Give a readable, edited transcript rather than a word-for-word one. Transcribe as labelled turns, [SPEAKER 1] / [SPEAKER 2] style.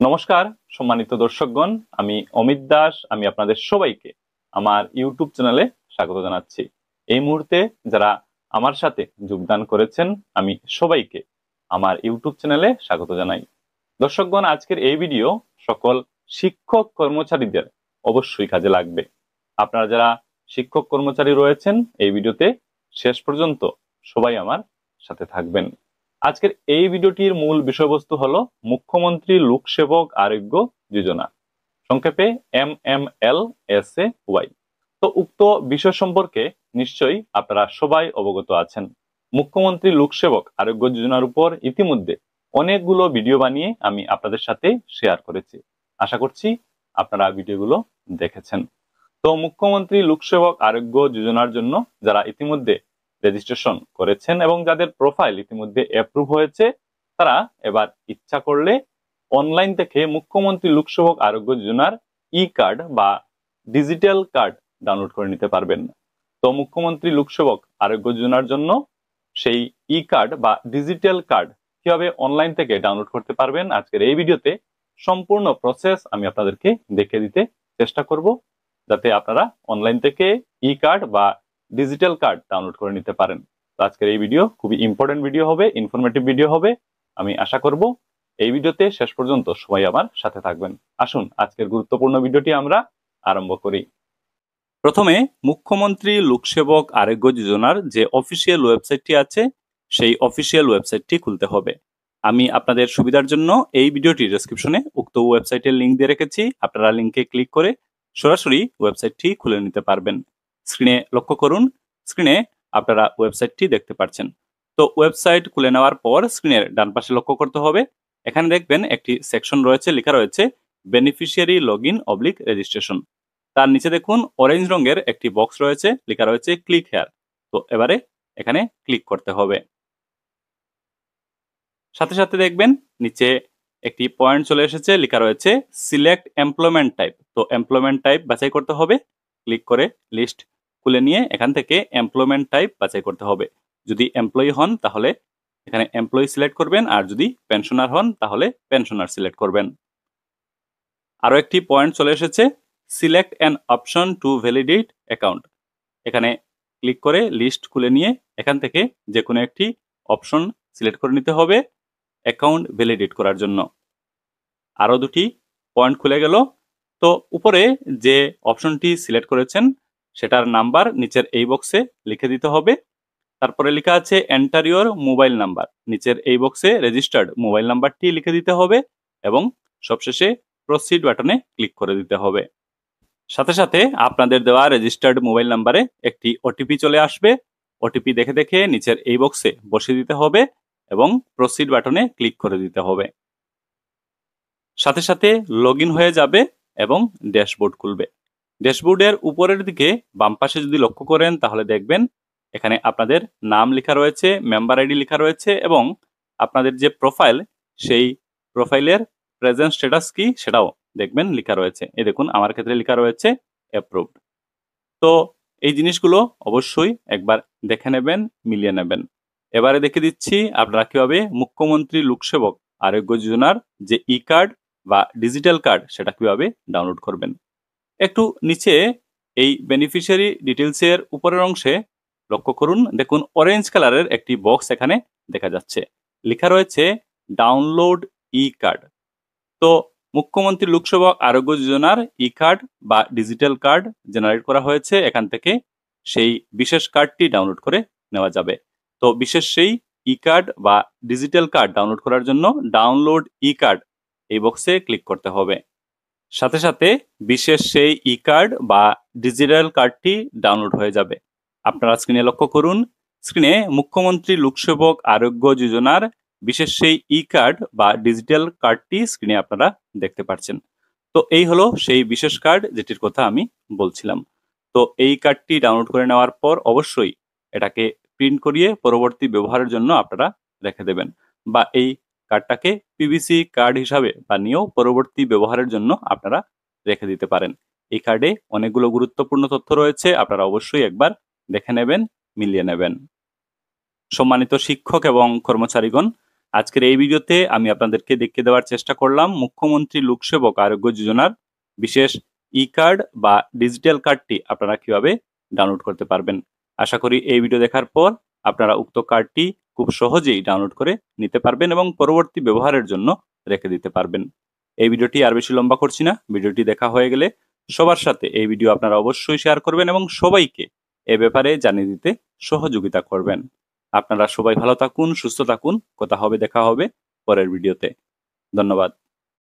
[SPEAKER 1] নমস্কার সম্মানিত দর্শকগণ, আমি অমিত দাস। আমি আপনাদের সবাইকে আমার ইউটিউব চ্যানেলে স্বাগত জানাচ্ছি। এই মুহূর্তে যারা আমার সাথে যোগদান করেছেন, আমি সবাইকে আমার ইউটিউব চ্যানেলে স্বাগত জানাই। দর্শকগণ, আজকের এই ভিডিও সকল শিক্ষক কর্মচারীদের অবশ্যই কাজে লাগবে। আপনারা যারা শিক্ষক কর্মচারী রয়েছেন, এই ভিডিওতে শেষ পর্যন্ত সবাই আমার সাথে থাকবেন। আজকের এই ভিডিওটির মূল বিষয়বস্তু হলো মুখ্যমন্ত্রী লোকসেবক আরোগ্য যোজনা, সংক্ষেপে MMLSAY। তো উক্ত বিষয় সম্পর্কে নিশ্চয়ই আপনারা সবাই অবগত আছেন। মুখ্যমন্ত্রী লোকসেবক আরোগ্য যোজনার উপর ইতিমধ্যে অনেকগুলো ভিডিও বানিয়ে আমি আপনাদের সাথে শেয়ার করেছি। আশা করছি আপনারা ভিডিওগুলো দেখেছেন। তো মুখ্যমন্ত্রী লোকসেবক আরোগ্য যোজনার জন্য যারা ইতিমধ্যে রেজিস্ট্রেশন করেছেন এবং যাদের প্রোফাইল ইতিমধ্যে অ্যাপ্রুভ হয়েছে, তারা এবার ইচ্ছা করলে অনলাইন থেকে মুখ্যমন্ত্রী লোকসেবক আরোগ্য যোজনার কার্ড বা ডিজিটাল কার্ড ডাউনলোড করে নিতে পারবেন। তো মুখ্যমন্ত্রী লোকসেবক আরোগ্য যোজনার জন্য সেই কার্ড বা ডিজিটাল কার্ড কিভাবে অনলাইন থেকে ডাউনলোড করতে পারবেন, আজকের এই ভিডিওতে সম্পূর্ণ প্রসেস আমি আপনাদেরকে দেখিয়ে দিতে চেষ্টা করব, যাতে আপনারা অনলাইন থেকে কার্ড বা ডিজিটাল কার্ড ডাউনলোড করে নিতে পারেন। তো আজকের এই ভিডিও খুবই ইম্পর্টেন্ট ভিডিও হবে, ইনফরমেটিভ ভিডিও হবে। আমি আশা করব এই ভিডিওতে শেষ পর্যন্ত সবাই আমার সাথে থাকবেন। আসুন আজকের গুরুত্বপূর্ণ ভিডিওটি আমরা আরম্ভ করি। প্রথমে মুখ্যমন্ত্রী লোকসেবক আরোগ্য যোজনার যে অফিসিয়াল ওয়েবসাইটটি আছে, সেই অফিসিয়াল ওয়েবসাইটটি খুলতে হবে। আমি আপনাদের সুবিধার জন্য এই ভিডিওটির ডেসক্রিপশনে উক্ত ওয়েবসাইটের লিঙ্ক দিয়ে রেখেছি। আপনারা লিঙ্কে ক্লিক করে সরাসরি ওয়েবসাইটটি খুলে নিতে পারবেন। স্ক্রিনে লক্ষ্য করুন, স্ক্রিনে আপনারা ওয়েবসাইটটি দেখতে পাচ্ছেন। তো ওয়েবসাইট খুলে নেওয়ার পর স্ক্রিনের ডান পাশে লক্ষ্য করতে হবে, এখানে দেখবেন একটি সেকশন রয়েছে, লেখা রয়েছে বেনিফিশিয়ারি লগইন/রেজিস্ট্রেশন। তার নিচে দেখুন অরেঞ্জ রঙের একটি বক্স রয়েছে, লেখা রয়েছে ক্লিক হেয়ার। তো এবারে এখানে ক্লিক করতে হবে। সাথে সাথে দেখবেন নিচে একটি পয়েন্ট চলে এসেছে, লেখা রয়েছে সিলেক্ট এমপ্লয়মেন্ট টাইপ। তো এমপ্লয়মেন্ট টাইপ বাছাই করতে হবে। ক্লিক করে লিস্ট খুলে নিয়ে এখান থেকে এমপ্লয়মেন্ট টাইপ বাছাই করতে হবে। যদি এমপ্লয়ি হন তাহলে এখানে এমপ্লয়ি সিলেক্ট করবেন, আর যদি পেনশনার হন তাহলে পেনশনার সিলেক্ট করবেন। আরও একটি পয়েন্ট চলে এসেছে select an option two validate account. এখানে ক্লিক করে লিস্ট খুলে নিয়ে এখান থেকে যে কোনো একটি অপশন সিলেক্ট করে নিতে হবে অ্যাকাউন্ট ভ্যালিডেট করার জন্য। আরও দুটি পয়েন্ট খুলে গেল। তো উপরে যে অপশনটি সিলেক্ট করেছেন সেটার নাম্বার নিচের এই বক্সে লিখে দিতে হবে। তারপরে লেখা আছে এন্টার ইওর মোবাইল নাম্বার, নিচের এই বক্সে রেজিস্টার্ড মোবাইল নাম্বারটি লিখে দিতে হবে এবং সবশেষে প্রসিড বাটনে ক্লিক করে দিতে হবে। সাথে সাথে আপনাদের দেওয়া রেজিস্টার্ড মোবাইল নাম্বারে একটি ওটিপি চলে আসবে। ওটিপি দেখে দেখে নিচের এই বক্সে বসিয়ে দিতে হবে এবং প্রসিড বাটনে ক্লিক করে দিতে হবে। সাথে সাথে লগ ইন হয়ে যাবে এবং ড্যাশবোর্ড খুলবে। ড্যাশবোর্ডের উপরের দিকে বাম পাশে যদি লক্ষ্য করেন তাহলে দেখবেন এখানে আপনাদের নাম লেখা রয়েছে, মেম্বার আইডি লেখা রয়েছে এবং আপনাদের যে প্রোফাইল সেই প্রোফাইলের প্রেজেন্ট স্ট্যাটাস কি সেটাও দেখবেন লেখা রয়েছে। এই দেখুন আমার ক্ষেত্রে লেখা রয়েছে অ্যাপ্রুভড। তো এই জিনিসগুলো অবশ্যই একবার দেখে নেবেন, মিলিয়ে নেবেন। এবারে দেখে দিচ্ছি আপনারা কিভাবে মুখ্যমন্ত্রী লোকসেবক আরোগ্য যোজনার যে কার্ড বা ডিজিটাল কার্ড সেটা কিভাবে ডাউনলোড করবেন। একটু নিচে এই বেনিফিশিয়ারি ডিটেলসের উপরের অংশে লক্ষ্য করুন, দেখুন অরেঞ্জ কালারের একটি বক্স এখানে দেখা যাচ্ছে, লেখা রয়েছে ডাউনলোড কার্ড। তো মুখ্যমন্ত্রী লোকসেবক আরোগ্য যোজনার কার্ড বা ডিজিটাল কার্ড জেনারেট করা হয়েছে, এখান থেকে সেই বিশেষ কার্ডটি ডাউনলোড করে নেওয়া যাবে। তো বিশেষ সেই কার্ড বা ডিজিটাল কার্ড ডাউনলোড করার জন্য ডাউনলোড কার্ড এই বক্সে ক্লিক করতে হবে। সাথে সাথে বিশেষ সেই কার্ড বা ডিজিটাল কার্ডটি ডাউনলোড হয়ে যাবে। আপনারা স্ক্রিনে লক্ষ্য করুন, স্ক্রিনে মুখ্যমন্ত্রী লোকসেবক আরোগ্য যোজনার বিশেষ সেই কার্ড বা ডিজিটাল কার্ডটি স্ক্রিনে আপনারা দেখতে পাচ্ছেন। তো এই হলো সেই বিশেষ কার্ড যেটির কথা আমি বলছিলাম। তো এই কার্ডটি ডাউনলোড করে নেওয়ার পর অবশ্যই এটাকে প্রিন্ট করিয়ে পরবর্তী ব্যবহারের জন্য আপনারা রেখে দেবেন, বা এই কার্ডটাকে পিভিসি কার্ড হিসাবে বানিয়েও পরবর্তী ব্যবহারের জন্য আপনারা রেখে দিতে পারেন। এই কার্ডে অনেকগুলো গুরুত্বপূর্ণ তথ্য রয়েছে, আপনারা অবশ্যই একবার দেখে নেবেন, মিলিয়ে নেবেন। সম্মানিত শিক্ষক এবং কর্মচারীগণ, আজকের এই ভিডিওতে আমি আপনাদেরকে দেখিয়ে দেওয়ার চেষ্টা করলাম মুখ্যমন্ত্রী লোকসেবক আরোগ্য যোজনার বিশেষ ই কার্ড বা ডিজিটাল কার্ডটি আপনারা কিভাবে ডাউনলোড করতে পারবেন। আশা করি এই ভিডিও দেখার পর আপনারা উক্ত কার্ডটি খুব সহজেই ডাউনলোড করে নিতে পারবেন এবং পরবর্তী ব্যবহারের জন্য রেখে দিতে পারবেন। এই ভিডিওটি আর বেশি লম্বা করছি না, ভিডিওটি দেখা হয়ে গেলে সবার সাথে এই ভিডিও আপনারা অবশ্যই শেয়ার করবেন এবং সবাইকে এ ব্যাপারে জানিয়ে দিতে সহযোগিতা করবেন। আপনারা সবাই ভালো থাকুন, সুস্থ থাকুন। কথা হবে, দেখা হবে পরের ভিডিওতে। ধন্যবাদ।